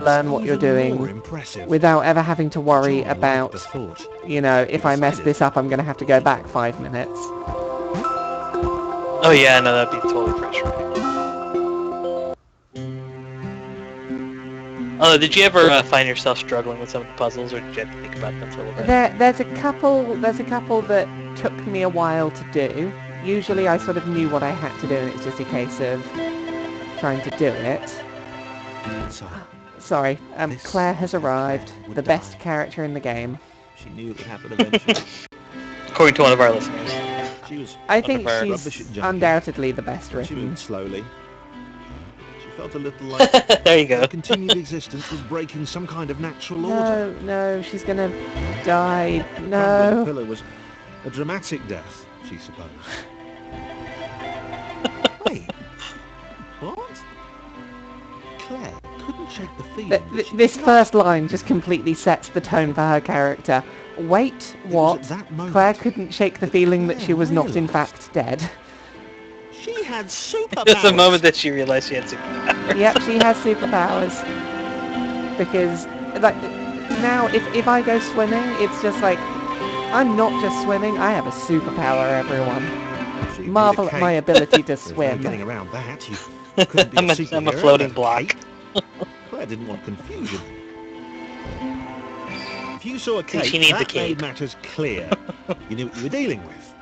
learn what you're doing without ever having to worry about, you know, if I mess this up, I'm going to have to go back 5 minutes. Oh yeah, no, that'd be totally frustrating. Oh, did you ever find yourself struggling with some of the puzzles, or did you have to think about them for a little bit? There's a couple that took me a while to do. Usually I sort of knew what I had to do, and it's just a case of trying to do it. Sorry, Claire has arrived, the best character in the game. She knew it would happen eventually. According to one of our listeners. I think she's undoubtedly the best written. She moved slowly. She felt a little like there you go. her continued existence was breaking some kind of natural order. No, she's gonna die. The No. pillar was a dramatic death, she supposed. Wait, what? Claire couldn't shake the feeling. This first line just completely sets the tone for her character. Wait, what? Claire couldn't shake the feeling that she was not in fact dead. She had superpowers. It's the moment that she realized she had superpowers. Yep, she has superpowers. Because, like, now if I go swimming, it's just like, I'm not just swimming, I have a superpower, everyone. Marvel at my ability to swim. No getting around that. You couldn't be I'm a floating block. Claire didn't want confusion. If you saw a cake, She needs a that cape. made matters clear. You knew what you were dealing with.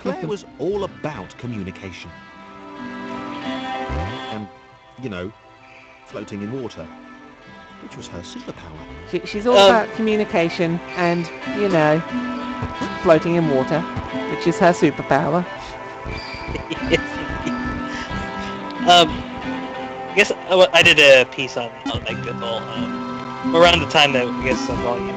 Claire was all about communication. And, you know, floating in water, which was her superpower. She's all about communication and, you know, floating in water, which is her superpower. I guess I did a piece on like Bithell around the time that I guess the volume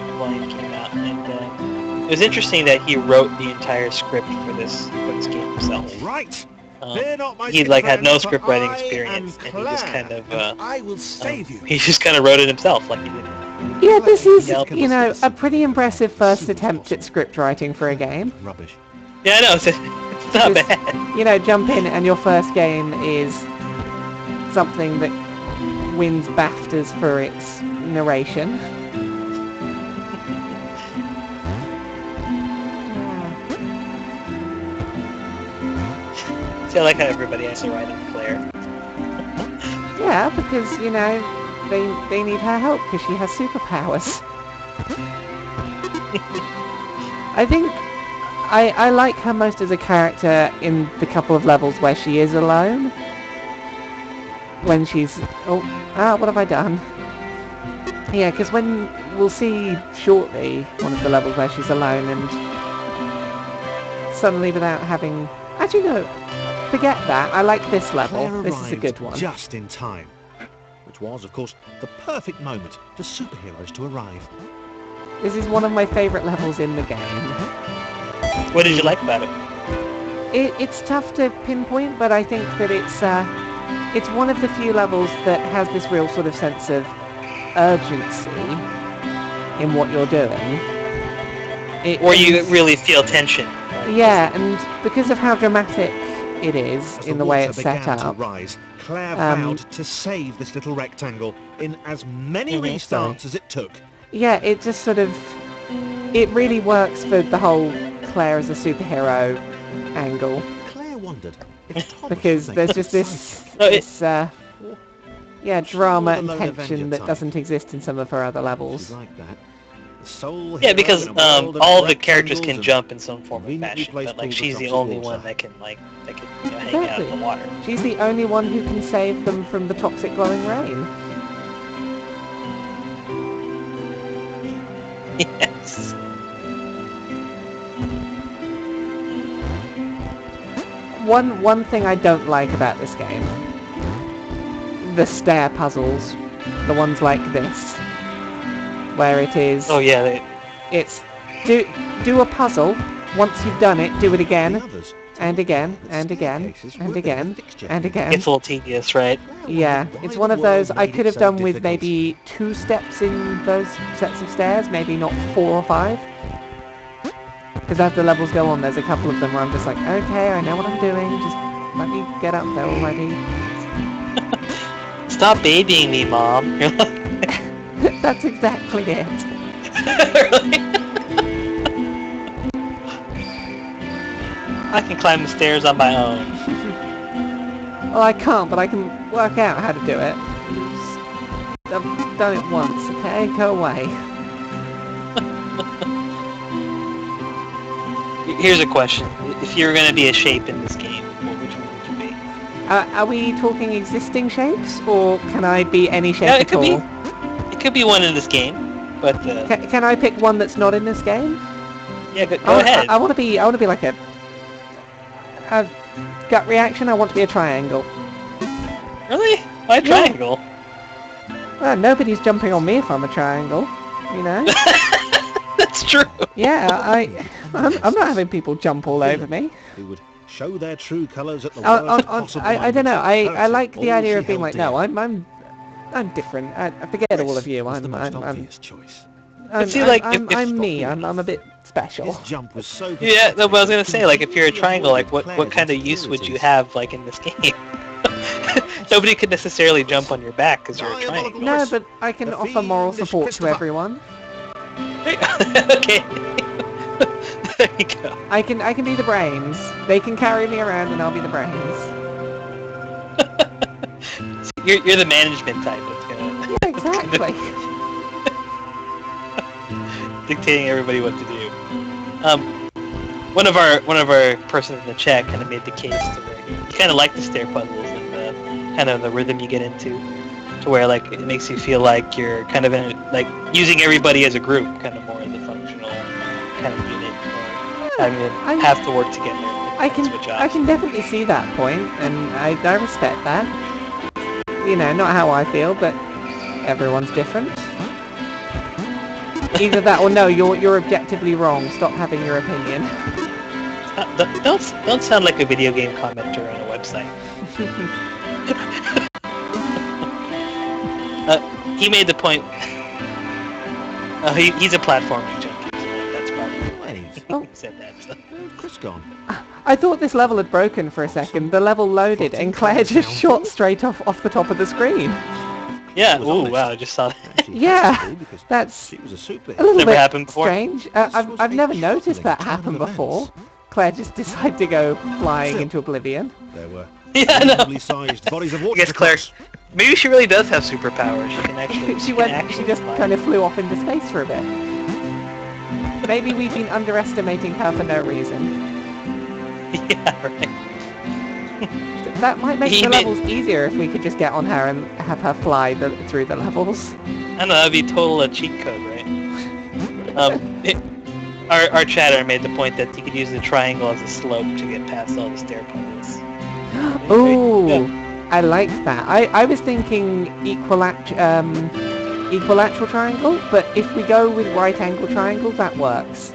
came out, and it was interesting that he wrote the entire script for this game himself. Right. He like had no script writing experience, and he just kind of I will save you. he just kind of wrote it himself, like he did. Yeah, this is, you know, a pretty impressive first attempt at script writing for a game. Rubbish. Yeah, I know, it's not bad. You know, jump in and your first game is something that wins BAFTAs for its narration. See, I like how everybody has to write on Claire. Yeah, because, you know, they need her help because she has superpowers. I think I like her most as a character in the couple of levels where she is alone. When she's... what have I done? Yeah, because when we'll see shortly one of the levels where she's alone and suddenly without having... Actually, no. Forget that. I like this level. Claire This is a good one. just in time. Which was, of course, the perfect moment for superheroes to arrive. This is one of my favourite levels in the game. What did you like about it? It's tough to pinpoint, but I think that it's one of the few levels that has this real sort of sense of urgency in what you're doing. Or you really feel tension. Yeah, and because of how dramatic it is in the way it's set up. Claire vowed to save this little rectangle in as many restarts as it took. Yeah, it just sort of... It really works for the whole Claire as a superhero angle. Claire wondered if Thomas Because would there's make just the this same drama and Sure, the load tension Avenger that type. doesn't exist in some of her other She's levels. like that. The sole Yeah, hero because in a world of all the characters can rectangles jump in some form of conveniently fashion, placed but like pools she's of the toxic only water. one that can you know, hang out in the water. She's the only one who can save them from the toxic glowing rain. Yes. One thing I don't like about this game, the stair puzzles, the ones like this, where it is. Oh yeah. It's do a puzzle. Once you've done it, do it again, and again, and again, and again, and again. It's a little tedious, right? Yeah, it's one of those I could have done with maybe 2 steps in those sets of stairs, maybe not 4 or 5. Because as the levels go on, there's a couple of them where I'm just like, okay, I know what I'm doing, just let me get up there already. Stop babying me, Mom. You're like... That's exactly it. Really? I can climb the stairs on my own. Well, I can't, but I can work out how to do it. I've done it once, okay? Go away. Here's a question. If you were going to be a shape in this game, which one would you be? Are we talking existing shapes, or can I be any shape Yeah, at all? It could be one in this game, but Can I pick one that's not in this game? yeah, go ahead. I want to be like a gut reaction. I want to be a triangle. Really? Why triangle? Well, nobody's jumping on me if I'm a triangle. You know? That's true. Yeah, I'm not having people jump all over me. Who would show their true colours at the I worst possible I don't know. moment. I like the All idea she of being held like, no, dear I'm different. I forget all of you. was the most I'm obvious choice. see, like, if- I'm me. I'm a bit special. His jump was so Yeah, no, but I was gonna say, like, if you're a He triangle, like, avoided what Claire's kind of use would you insecurities. have, like, in this game? Nobody could necessarily jump on your back because you're a triangle. No, but I can The offer moral fiendish support to Christopher. everyone. Okay. There you go. I can be the brains. They can carry me around, and I'll be the brains. You're the management type that's gonna Yeah, exactly. dictating everybody what to do. One of our persons in the chat kind of made the case to where you kind of like the stair puzzles and the kind of the rhythm you get into, to where like it makes you feel like you're kind of in like using everybody as a group, kind of more as a functional kind of unit, or having to have to work together. I switch I off. can definitely see that point, and I respect that. You know, not how I feel, but everyone's different. Either that or no, you're objectively wrong. Stop having your opinion. Don't sound like a video game commenter on a website. He made the point. He's a platforming junkie, so that's probably why he said that. So. Chris gone. I thought this level had broken for a second. The level loaded, and Claire just shot straight off the top of the screen. Yeah. was Ooh, honest. wow! I just saw that. Actually, Yeah, possibly, because That's she was a super. a little Never bit happened before. strange. I've never noticed that happen before. Claire just decided to go flying into oblivion. There were Yeah, I know. reasonably sized bodies of water. I guess to Claire. cross. Maybe she really does have superpowers. She can actually. She just kind of flew off into space for a bit. Maybe we've been underestimating her for no reason. Yeah, right. That might make the Even- levels easier if we could just get on her and have her fly through the levels. I don't know. That'd be total cheat code, right? Our chatter made the point that you could use the triangle as a slope to get past all the stair puzzles. Ooh, Yeah. I like that. I was thinking equilateral triangle, but if we go with right angle triangle, that works.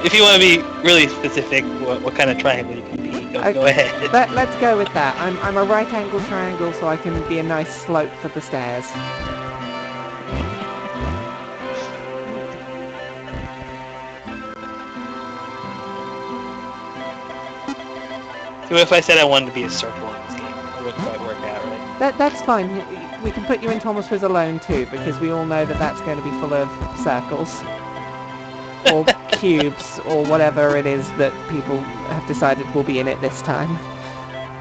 If you want to be really specific, what kind of triangle you can be, go ahead. Let's go with that. I'm a right angle triangle, so I can be a nice slope for the stairs. So if I said I wanted to be a circle in this game, it wouldn't quite work out, right? That's fine. We can put you in Thomas Was Alone too, because we all know that that's going to be full of circles. Or cubes, or whatever it is that people have decided will be in it this time.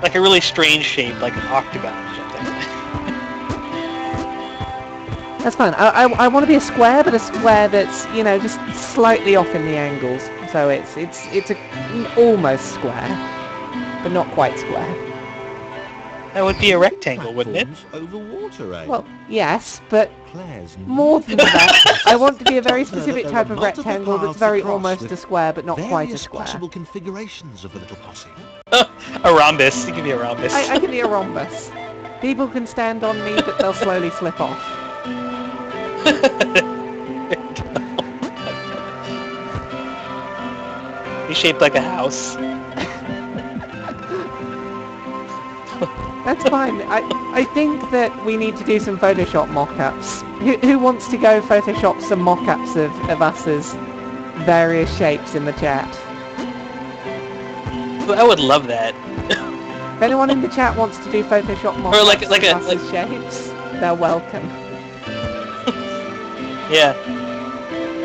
Like a really strange shape, like an octagon or something. That's fine. I want to be a square, but a square that's, you know, just slightly off in the angles. So it's an almost square, but not quite square. That would be a rectangle, wouldn't it? Platforms over water, eh? Well, yes, but Claire's more than that, I want to be a very Told her that specific there type were of multiple rectangle that's paths very across almost with a square, but not quite a various square. possible configurations of the little posse. A rhombus. You can be a rhombus. I can be a rhombus. People can stand on me, but they'll slowly slip off. He's shaped like a house. That's fine. I think that we need to do some Photoshop mock-ups. Who wants to go Photoshop some mock-ups of us as various shapes in the chat? I would love that. If anyone in the chat wants to do Photoshop mock-ups like of a- us as shapes, they're welcome. Yeah.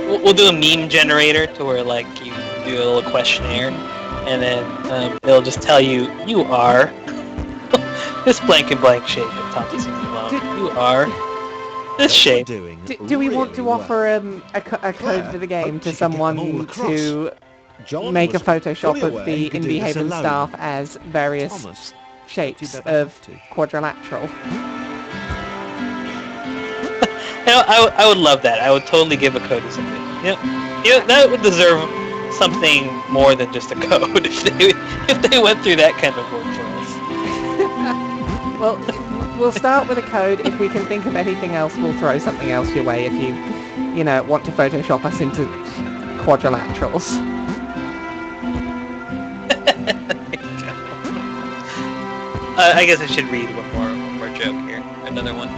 We'll do a meme generator to where like you do a little questionnaire, and then it'll just tell you are this blank and blank shape at top of season alone. You are this shape. Do we want to offer a code for the game to someone to make a Photoshop of the Indie Haven staff as various shapes of quadrilateral? I would love that. I would totally give a code to something. That would deserve something more than just a code if they went through that kind of work for us. Well, we'll start with a code. If we can think of anything else, we'll throw something else your way. If you want to Photoshop us into quadrilaterals. I guess I should read one more joke here. Another one.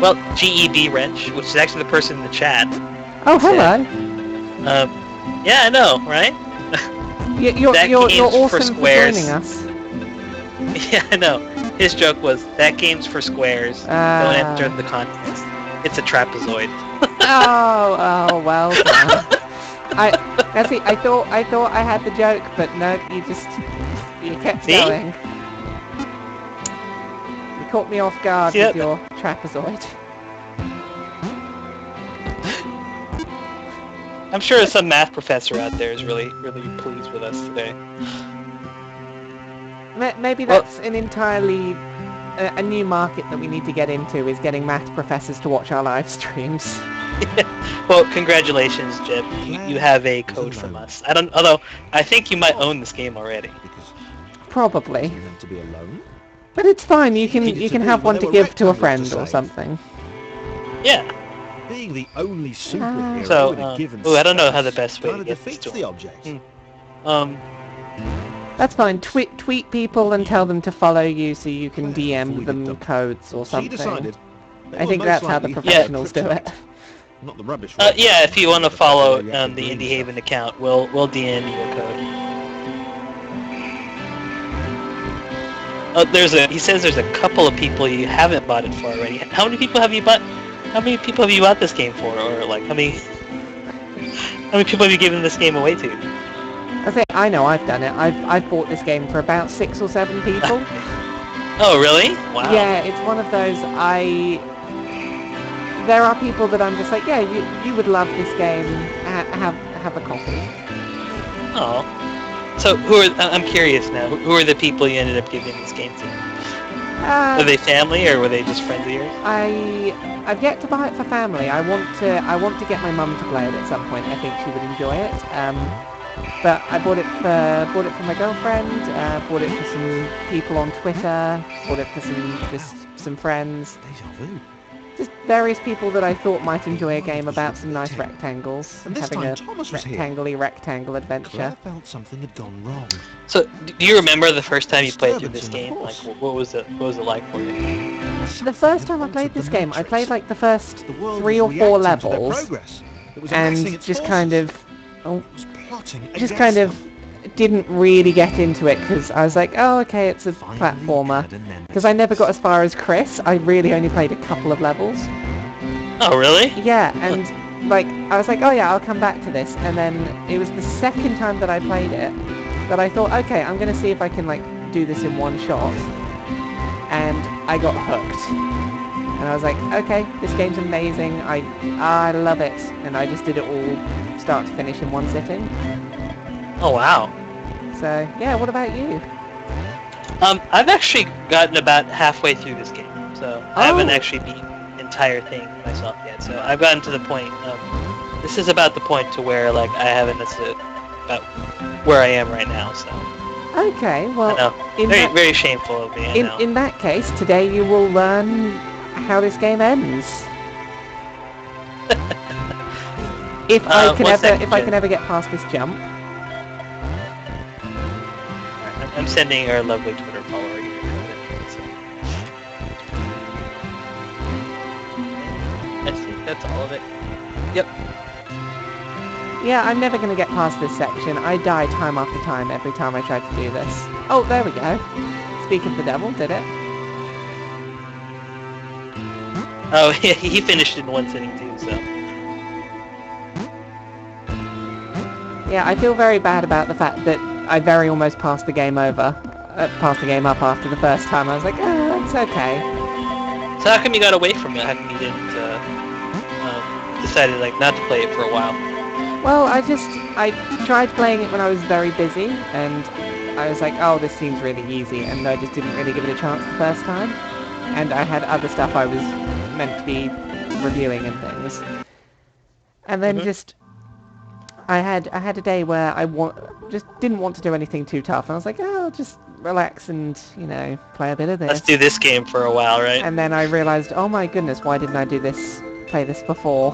Well, GEB Wrench, which is actually the person in the chat. Oh, hello. Yeah, I know, right? You're awesome for joining us. Yeah, I know. His joke was, that game's for squares. Don't enter the contest. It's a trapezoid. oh, well done. I thought I had the joke, but no, you kept going. You caught me off guard with your trapezoid. I'm sure some math professor out there is really, really pleased with us today. Maybe that's an entirely a new market that we need to get into, is getting math professors to watch our live streams. Well, congratulations, Jeb. You have a code from us. Although I think you might own this game already. Probably. But it's fine. You can have one to give to a friend or something. Yeah. Being the only superhero I don't know how the best way to get this to the object. That's fine. Tweet people and tell them to follow you so you can DM them codes or something. I think that's how the professionals do it. Not the rubbish. Yeah, if you want to follow the Indie Haven account, we'll DM you a code. He says there's a couple of people you haven't bought it for already. How many people have you bought this game for, or like how many people have you given this game away to? I know I've done it. I've bought this game for about 6 or 7 people. Oh really? Wow. Yeah, it's one of those. There are people that I'm just like, yeah, you would love this game. Have a copy. Oh. So I'm curious now. Who are the people you ended up giving this game to? Were they family or were they just friends of yours? I've yet to buy it for family. I want to get my mum to play it at some point. I think she would enjoy it. But I bought it for my girlfriend. Bought it for some people on Twitter. Bought it for some friends. Just various people that I thought might enjoy a game about some nice rectangles and having a rectangle adventure. Felt something had gone wrong. So, do you remember the first time you played through this game? Like, what was it like for you? The first time I played this game, I played like the first 3 or 4 levels, and just kind of didn't really get into it because I was like, oh, okay, it's a platformer. Because I never got as far as Chris. I really only played a couple of levels. Oh, really? Yeah, and like I was like, oh yeah, I'll come back to this. And then it was the second time that I played it that I thought, okay, I'm going to see if I can like do this in one shot. And I got hooked. And I was like, okay, this game's amazing. I love it. And I just did it all start to finish in one sitting. Oh wow. So yeah, what about you? I've actually gotten about halfway through this game, so I haven't actually beaten the entire thing myself yet. So I've gotten to the point. This is about the point to where like I haven't. That's about where I am right now. So. Okay, well, I know. Very shameful of me. In that case, today you will learn how this game ends. If I can ever get past this jump. I'm sending our lovely Twitter follower here. I think that's all of it. Yep. Yeah, I'm never going to get past this section. I die time after time every time I try to do this. Oh, there we go. Speak of the devil, did it? Oh, he finished in one sitting too, so. Yeah, I feel very bad about the fact that I very almost passed the game up after the first time. I was like, oh, it's okay. So how come you got away from it? How come you didn't decided like not to play it for a while? Well, I tried playing it when I was very busy, and I was like, oh, this seems really easy, and I just didn't really give it a chance the first time. And I had other stuff I was meant to be reviewing and things. And then I had a day where I just didn't want to do anything too tough. And I was like, oh, I'll just relax and, play a bit of this. Let's do this game for a while, right? And then I realized, oh my goodness, why didn't I play this before?